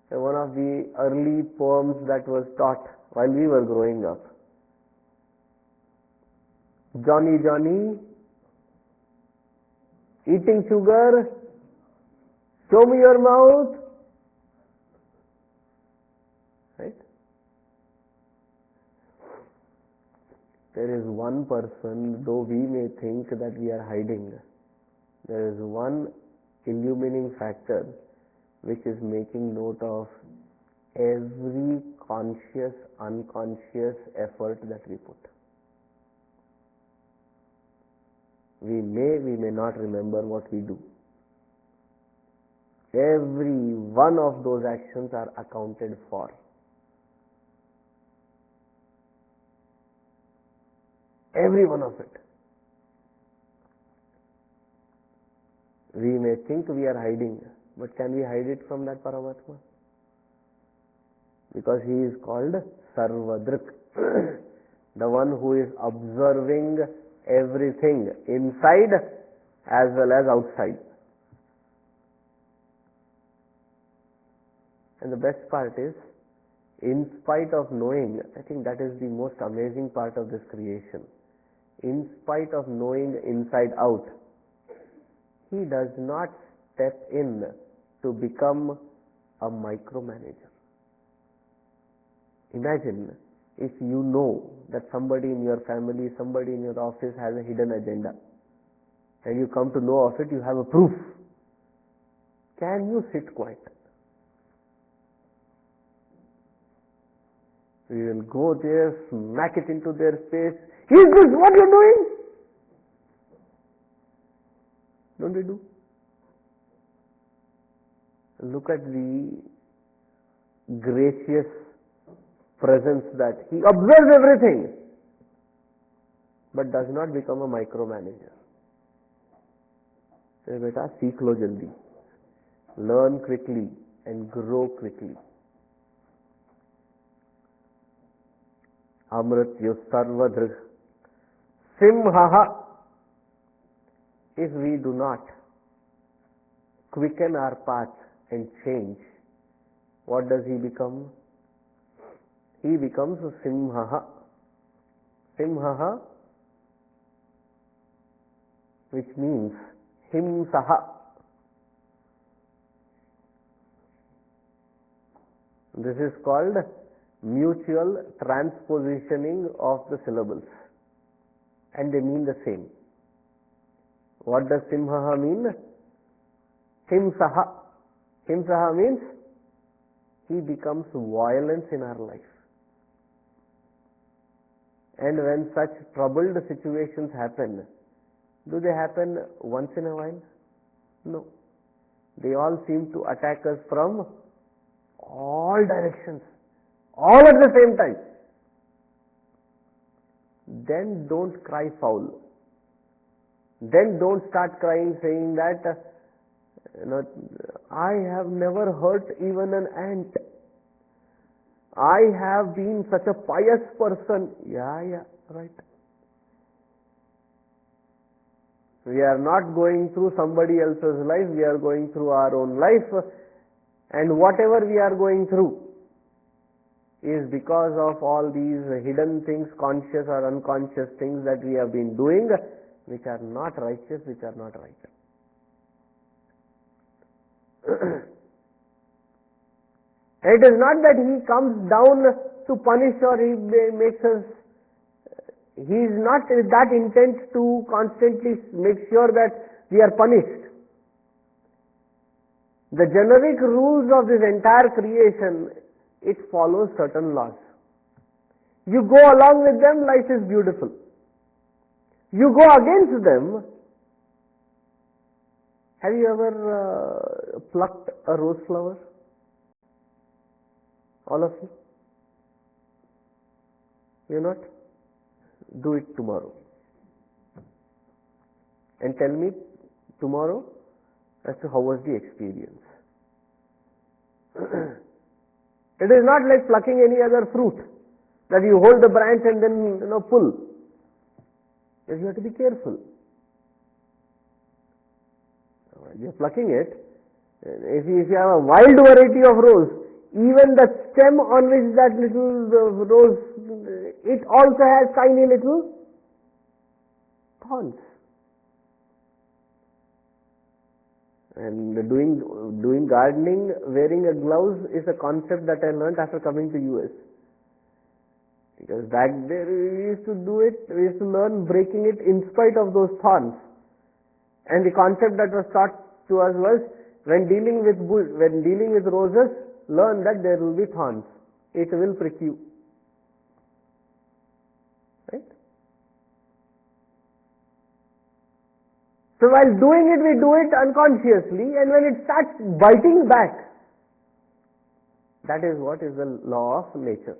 one of the early poems that was taught while we were growing up. Johnny, Johnny, eating sugar, show me your mouth. Right? There is one person, though we may think that we are hiding, there is one illumining factor which is making note of every conscious, unconscious effort that we put. We may not remember what we do. Every one of those actions are accounted for. Every one of it. We may think we are hiding, but can we hide it from that Paramatma? Because he is called Sarvadrik, the one who is observing everything inside as well as outside. And the best part is, in spite of knowing, I think that is the most amazing part of this creation. In spite of knowing inside out, he does not step in to become a micromanager. Imagine if you know that somebody in your family, somebody in your office has a hidden agenda, and you come to know of it, you have a proof. Can you sit quiet? We will go there, smack it into their face. Is this what you're doing? Don't we do? Look at the gracious presence that he observes everything, but does not become a micromanager. Say, beta, seekh lo jaldi. Learn quickly and grow quickly. Amrityu sarvadrih simhaha. If we do not quicken our path and change, what does he become? He becomes simhaha. Simhaha, which means himsaha. This is called mutual transpositioning of the syllables, and they mean the same. What does simhaha mean? Himsaha. Himsaha means he becomes violence in our life. And when such troubled situations happen, do they happen once in a while? No. They all seem to attack us from all directions, all at the same time. Then don't cry foul. Then don't start crying saying that, I have never hurt even an ant. I have been such a pious person. Yeah, right. We are not going through somebody else's life, we are going through our own life, and whatever we are going through is because of all these hidden things, conscious or unconscious things that we have been doing, which are not righteous, which are not right. It is not that he comes down to punish or he makes us, he is not that intent to constantly make sure that we are punished. The generic rules of this entire creation, it follows certain laws. You go along with them, life is beautiful. You go against them. Have you ever plucked a rose flower? All of you? You not? Do it tomorrow. And tell me tomorrow as to how was the experience. It is not like plucking any other fruit, that you hold the branch and then pull. Yes, you have to be careful. You are plucking it. If you have a wild variety of rose, Even the stem on which that little rose, it also has tiny little thorns. And doing gardening, wearing a gloves is a concept that I learned after coming to US. Because back there we used to do it, we used to learn breaking it in spite of those thorns. And the concept that was taught to us was, when dealing with roses, learn that there will be thorns. It will prick you. Right? So while doing it, we do it unconsciously, and when it starts biting back, that is what is the law of nature.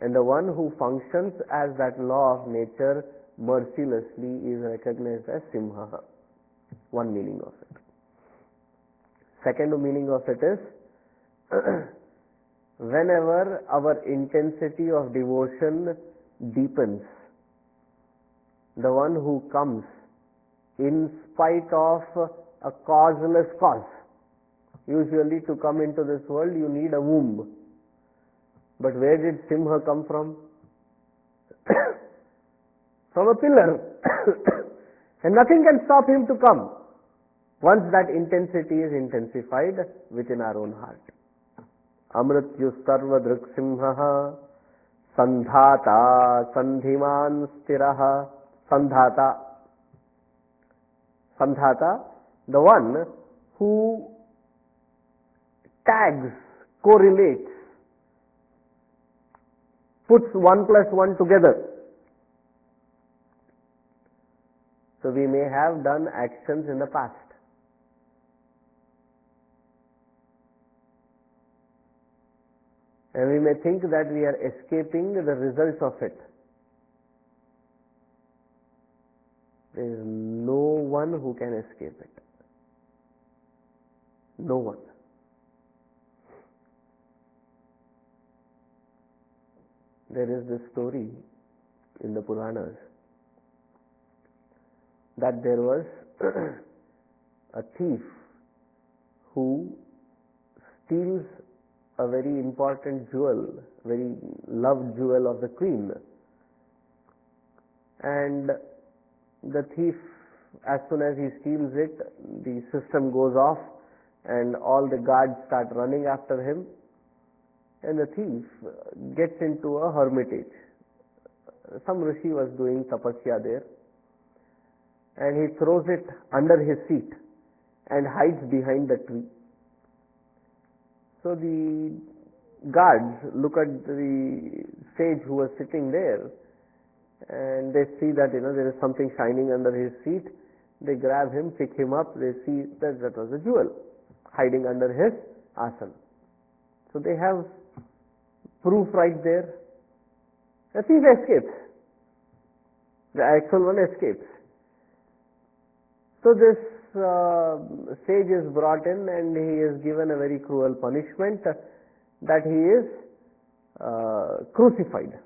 And the one who functions as that law of nature mercilessly is recognized as Simha. One meaning of it. Second meaning of it is, whenever our intensity of devotion deepens, the one who comes in spite of a causeless cause. Usually to come into this world you need a womb. But where did Simha come from? From a pillar. And nothing can stop him to come once that intensity is intensified within our own heart. Amrityu sarva drik simha sandhata sandhiman stiraha. Sandhata, the one who tags, correlates, puts 1 plus 1 together. So we may have done actions in the past. And we may think that we are escaping the results of it. There is no one who can escape it. No one. There is this story in the Puranas that there was a thief who steals a very important jewel, very loved jewel of the queen. And the thief, as soon as he steals it, the system goes off and all the guards start running after him, and the thief gets into a hermitage. Some rishi was doing tapasya there, and he throws it under his seat and hides behind the tree. So the guards look at the sage who was sitting there, and they see that there is something shining under his seat. They grab him, pick him up, they see that was a jewel hiding under his asana. So they have proof right there. The thief escapes. The actual one escapes. So this sage is brought in and he is given a very cruel punishment, that he is crucified.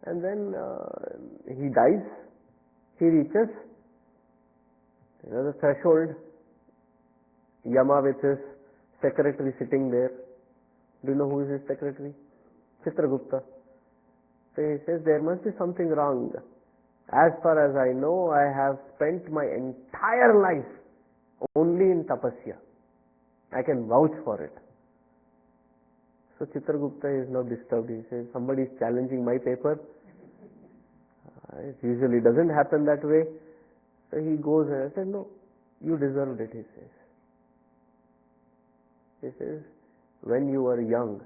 And then he dies. He reaches the threshold. Yama with his secretary sitting there. Do you know who is his secretary? Chitrakoot. So he says, there must be something wrong. As far as I know, I have spent my entire life only in tapasya. I can vouch for it. So Chitrakoot is now disturbed. He says, somebody is challenging my paper. It usually doesn't happen that way. So he goes and I said, no, you deserved it, he says. He says, when you were young,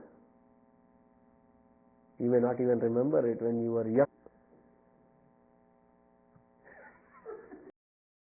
you may not even remember it, when you were young,